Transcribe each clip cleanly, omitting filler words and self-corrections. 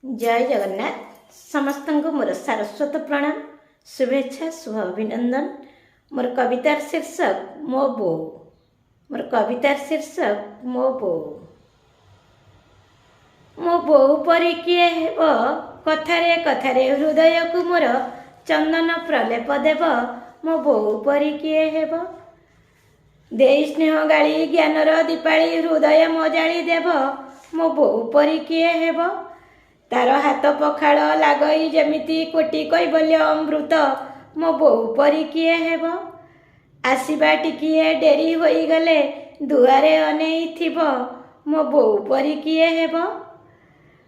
जय जगन्नाथ समस्त मोर सारस्वत प्रणाम शुभेच्छा शुभ अभिनंदन। मोर कवितार शीर्षक मो बो। मोर कवितार शीर्षक मो बो। मो बो परी किए हेब कथारे कथारे हृदय को मोर चंदन प्रलेप देव। मो बो परी किए हेब दे स्नेह गाड़ी ज्ञानर दीपाली हृदय मजाड़ी देव। मो बो परी किए हेब तार हाथ पखाड़ लागई जेमिति कोटि कैबल्य अमृत। मो बो परी किए हेब आसवा टिकिए डेरी होई गले दुआरे अनेई थिब। मो बो परी किए हेब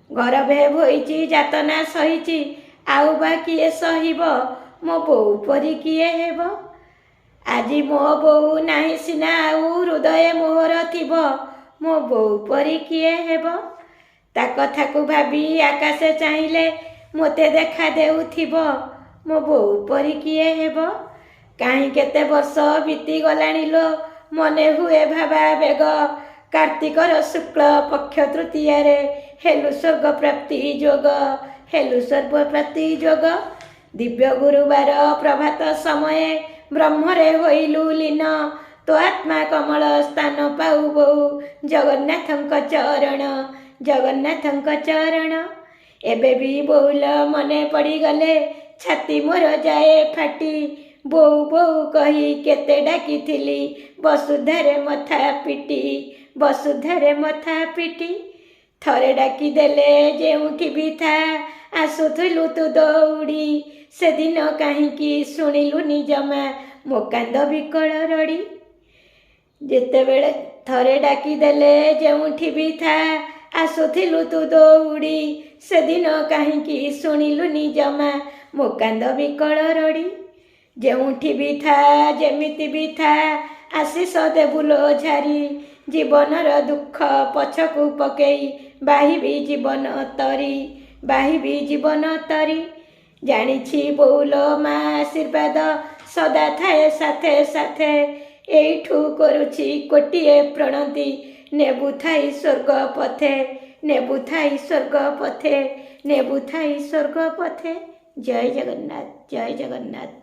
गरभे भोईची जातना सहीची आउ बा किए सहिब। मो बो परी किए हेब आजी मो बो नाही सिना आउ हृदय मोहर थिब। मो बो परी किए हेब ता कथा को भाबी आकाशे चाहिले मोते देखा देउथिब। मो बो परी किए हेब काहीं केते वर्ष बीती गलाणी लो मने हुए भाबा बेग। कार्तिकर शुक्ल पक्ष तृतीया रे हेलु स्वर्ग प्राप्ति जोग। हेलु स्वर्ग प्राप्ति जोग दिव्य गुरुवार प्रभात समय ब्रह्मरे होइलु लीन। तो आत्मा कमल स्थान पाऊ बहु जगन्नाथंक चरण। जगन्नाथंक चरण एबे भी बोल मने पड़ी गले छाती मोर जाए फाटी। बोउ बोउ कही केते डाकिथिली वसुधारे मथा पिटी। वसुधारे मथा पिटी थरे डाकी देले जेउठी भी था आसुथिलु तू दौड़ी। से दिन काहींकी शुणिलुनी जमा मो कांद विकल रड़ी। जेतेबेले थरे डाकी देले जेउठी भी था आसुथिलु तू दौड़ी। से दिन काहींकी शुणिलुनी जमा मो कांद विकल रड़ी। जेउठी भी था जेमिति भी था आशीष देबुलो झारी। जीवनर दुख पछकु पकेई बाहिबी जीवन तरी। बाहिबी जीवन तरी जानिछि बोउलो मा आशीर्वाद सदा थाए साथे साथे। एइठु करुछि कोटिए प्रणति नेबु थाई स्वर्ग पथे। नेबु थाई स्वर्ग पथे। नेबु थाई स्वर्ग पथे। जय जगन्नाथ जय जगन्नाथ।